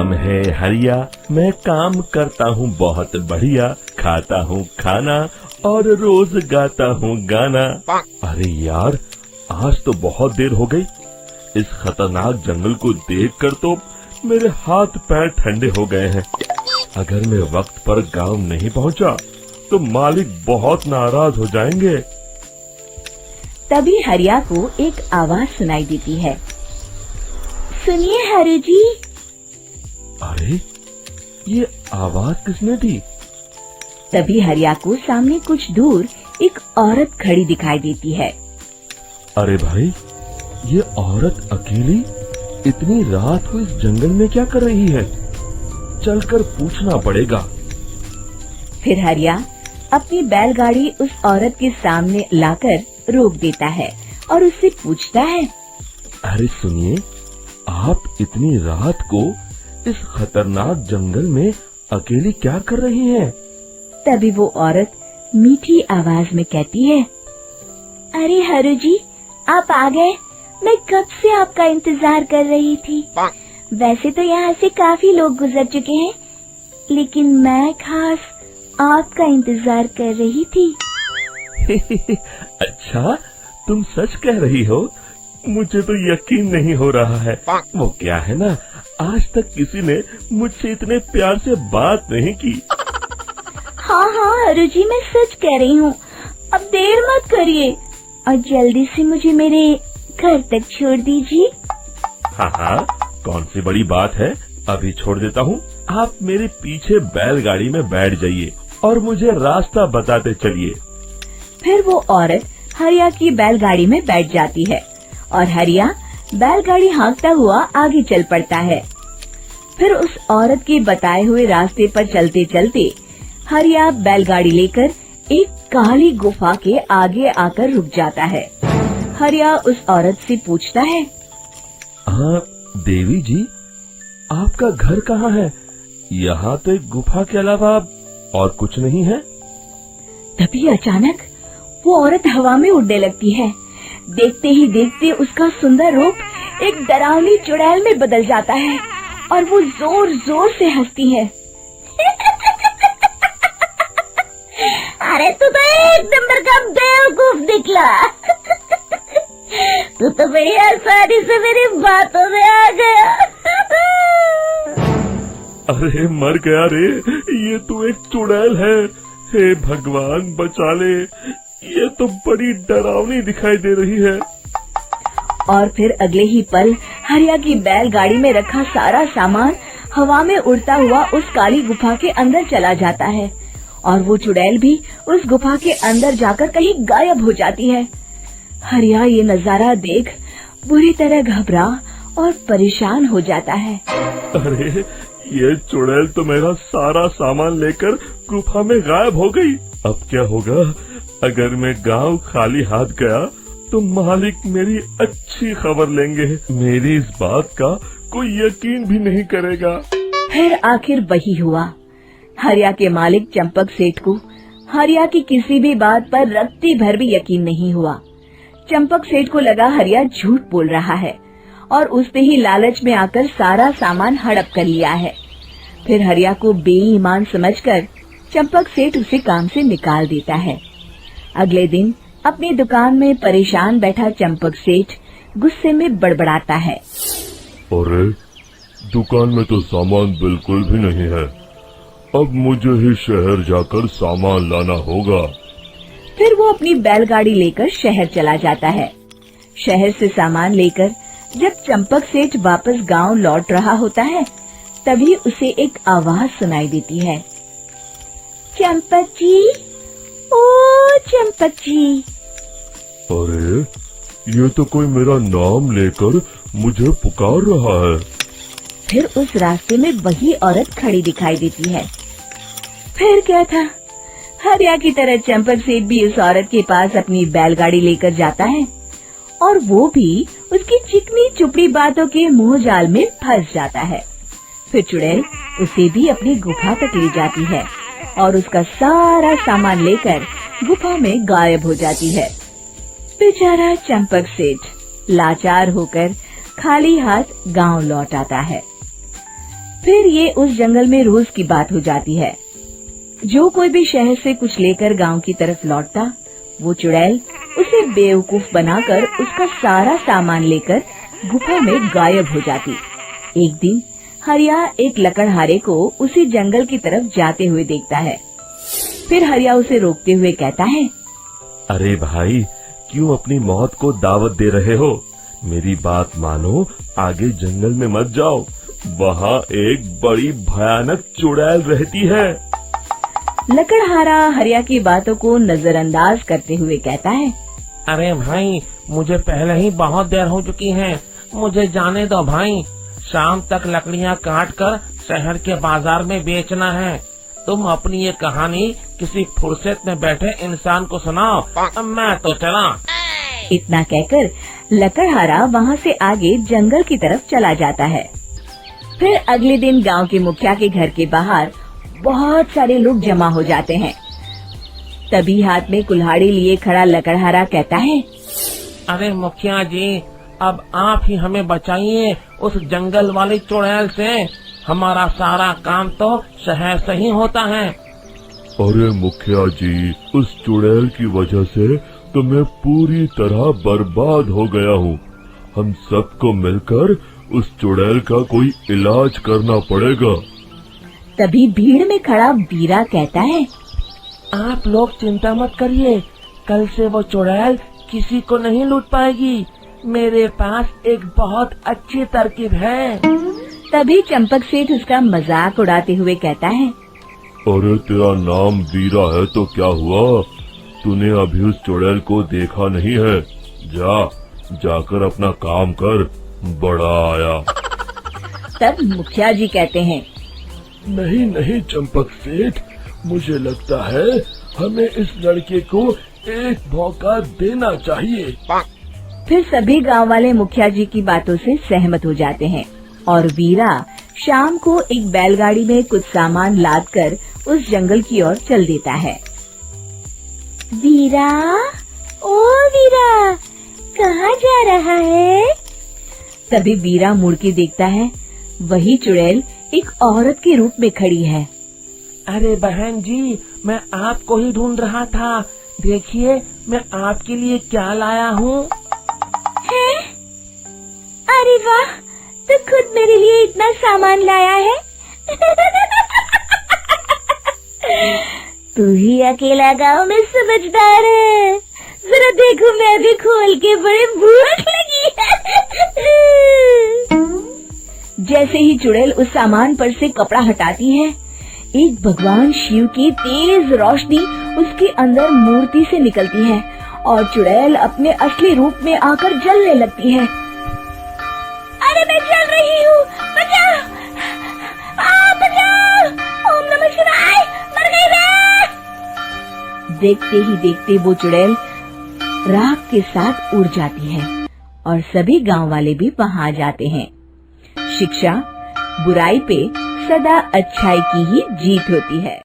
नाम है हरिया, मैं काम करता हूँ बहुत बढ़िया, खाता हूँ खाना और रोज गाता हूँ गाना। अरे यार, आज तो बहुत देर हो गई। इस खतरनाक जंगल को देखकर तो मेरे हाथ पैर ठंडे हो गए हैं। अगर मैं वक्त पर गांव नहीं पहुंचा तो मालिक बहुत नाराज हो जाएंगे। तभी हरिया को एक आवाज सुनाई देती है। सुनिए हरु जी। अरे, ये आवाज किसने दी? तभी हरिया को सामने कुछ दूर एक औरत खड़ी दिखाई देती है। अरे भाई, ये औरत अकेली इतनी रात को इस जंगल में क्या कर रही है? चलकर पूछना पड़ेगा। फिर हरिया अपनी बैलगाड़ी उस औरत के सामने लाकर रोक देता है और उससे पूछता है। अरे सुनिए, आप इतनी रात को इस खतरनाक जंगल में अकेली क्या कर रही हैं? तभी वो औरत मीठी आवाज में कहती है। अरे हरु जी, आप आ गए। मैं कब से आपका इंतजार कर रही थी। वैसे तो यहाँ से काफी लोग गुजर चुके हैं, लेकिन मैं खास आपका इंतजार कर रही थी। अच्छा, तुम सच कह रही हो? मुझे तो यकीन नहीं हो रहा है। वो क्या है ना, आज तक किसी ने मुझसे इतने प्यार से बात नहीं की। हाँ हाँ हरु जी, मैं सच कह रही हूँ। अब देर मत करिए और जल्दी से मुझे मेरे घर तक छोड़ दीजिए। हाँ हाँ, कौन सी बड़ी बात है, अभी छोड़ देता हूँ। आप मेरे पीछे बैलगाड़ी में बैठ जाइए और मुझे रास्ता बताते चलिए। फिर वो औरत हरिया की बैलगाड़ी में बैठ जाती है और हरिया बैलगाड़ी हाँकता हुआ आगे चल पड़ता है। फिर उस औरत के बताए हुए रास्ते पर चलते चलते हरिया बैलगाड़ी लेकर एक काली गुफा के आगे आकर रुक जाता है। हरिया उस औरत से पूछता है। देवी जी, आपका घर कहाँ है? यहाँ तो एक गुफा के अलावा और कुछ नहीं है। तभी अचानक वो औरत हवा में उड़ने लगती है। देखते ही देखते उसका सुंदर रूप एक डरावनी चुड़ैल में बदल जाता है और वो जोर जोर से हंसती है। अरे तू तो एक नंबर का बेवकूफ निकला। तू तो बड़ी आसानी से मेरी बातों में आ गया। अरे मर गया रे, ये तो एक चुड़ैल है। हे भगवान बचा ले, ये तो बड़ी डरावनी दिखाई दे रही है। और फिर अगले ही पल हरिया की बैलगाड़ी में रखा सारा सामान हवा में उड़ता हुआ उस काली गुफा के अंदर चला जाता है और वो चुड़ैल भी उस गुफा के अंदर जाकर कहीं गायब हो जाती है। हरिया ये नजारा देख बुरी तरह घबरा और परेशान हो जाता है। अरे, ये चुड़ैल तो मेरा सारा सामान लेकर गुफा में गायब हो गई। अब क्या होगा? अगर मैं गांव खाली हाथ गया तो मालिक मेरी अच्छी खबर लेंगे। मेरी इस बात का कोई यकीन भी नहीं करेगा। फिर आखिर वही हुआ। हरिया के मालिक चंपक सेठ को हरिया की किसी भी बात पर रत्ती भर भी यकीन नहीं हुआ। चंपक सेठ को लगा हरिया झूठ बोल रहा है और उसने ही लालच में आकर सारा सामान हड़प कर लिया है। फिर हरिया को बेईमान समझकर चंपक सेठ उसे काम से निकाल देता है। अगले दिन अपनी दुकान में परेशान बैठा चंपक सेठ गुस्से में बड़बड़ाता है। अरे, दुकान में तो सामान बिल्कुल भी नहीं है। अब मुझे ही शहर जाकर सामान लाना होगा। फिर वो अपनी बैलगाड़ी लेकर शहर चला जाता है। शहर से सामान लेकर जब चंपक सेठ वापस गांव लौट रहा होता है, तभी उसे एक आवाज सुनाई देती है। चंपक जी, ओ चंपक जी। अरे, ये तो कोई मेरा नाम लेकर मुझे पुकार रहा है। फिर उस रास्ते में वही औरत खड़ी दिखाई देती है। फिर क्या था, हरिया की तरह चंपक सेठ भी उस औरत के पास अपनी बैलगाड़ी लेकर जाता है और वो भी उसकी चिकनी चुपड़ी बातों के मुंह जाल में फंस जाता है। फिर चुड़ैल उसे भी अपनी गुफा तक ले जाती है और उसका सारा सामान लेकर गुफा में गायब हो जाती है। बेचारा चंपक सेठ लाचार होकर खाली हाथ गांव लौट आता है। फिर ये उस जंगल में रोज की बात हो जाती है। जो कोई भी शहर से कुछ लेकर गांव की तरफ लौटता, वो चुड़ैल उसे बेवकूफ बनाकर उसका सारा सामान लेकर गुफा में गायब हो जाती। एक दिन हरिया एक लकड़हारे को उसी जंगल की तरफ जाते हुए देखता है। फिर हरिया उसे रोकते हुए कहता है, अरे भाई, क्यों अपनी मौत को दावत दे रहे हो? मेरी बात मानो, आगे जंगल में मत जाओ, वहाँ एक बड़ी भयानक चुड़ैल रहती है। लकड़हारा हरिया की बातों को नजरअंदाज करते हुए कहता है, अरे भाई, मुझे पहले ही बहुत देर हो चुकी है, मुझे जाने दो भाई। शाम तक लकड़ियाँ काट कर शहर के बाजार में बेचना है। तुम अपनी ये कहानी किसी फुर्सत में बैठे इंसान को सुनाओ, मैं तो चला। इतना कहकर लकड़हारा वहाँ से आगे जंगल की तरफ चला जाता है। फिर अगले दिन गांव के मुखिया के घर के बाहर बहुत सारे लोग जमा हो जाते हैं। तभी हाथ में कुल्हाड़ी लिए खड़ा लकड़हारा कहता है, अरे मुखिया जी, अब आप ही हमें बचाइए उस जंगल वाली चुड़ैल से। हमारा सारा काम तो शहर से ही होता है। अरे मुखिया जी, उस चुड़ैल की वजह से तो मैं पूरी तरह बर्बाद हो गया हूँ। हम सबको मिलकर उस चुड़ैल का कोई इलाज करना पड़ेगा। तभी भीड़ में खड़ा वीरा कहता है, आप लोग चिंता मत करिए, कल से वो चुड़ैल किसी को नहीं लूट पाएगी। मेरे पास एक बहुत अच्छी तरकीब है। तभी चंपक सेठ उसका मजाक उड़ाते हुए कहता है, अरे तेरा नाम वीरा है तो क्या हुआ? तूने अभी उस चुड़ैल को देखा नहीं है? जाकर अपना काम कर, बड़ा आया। तब मुखिया जी कहते हैं, नहीं नहीं चंपक सेठ, मुझे लगता है हमें इस लड़के को एक मौका देना चाहिए। फिर सभी गांव वाले मुखिया जी की बातों से सहमत हो जाते हैं और वीरा शाम को एक बैलगाड़ी में कुछ सामान लादकर उस जंगल की ओर चल देता है। वीरा, ओ वीरा, कहाँ जा रहा है? तभी वीरा मुड़ के देखता है, वही चुड़ैल एक औरत के रूप में खड़ी है। अरे बहन जी, मैं आपको ही ढूंढ रहा था। देखिए, मैं आपके लिए क्या लाया हूँ। अरे वाह, तो खुद मेरे लिए इतना सामान लाया है। तू ही अकेला गांव में समझदार है। जरा देखो, मैं भी खोल के, बड़े भूख लगी है। जैसे ही चुड़ैल उस सामान पर से कपड़ा हटाती है, एक भगवान शिव की तेज रोशनी उसके अंदर मूर्ति से निकलती है और चुड़ैल अपने असली रूप में आकर जलने लगती है। अरे मैं जल रही हूँ, बचाओ! बचाओ! ओम नमः शिवाय, मर गई मैं! देखते ही देखते वो चुड़ैल राख के साथ उड़ जाती है और सभी गांव वाले भी वहां आ जाते हैं। शिक्षा बुराई पे सदा अच्छाई की ही जीत होती है।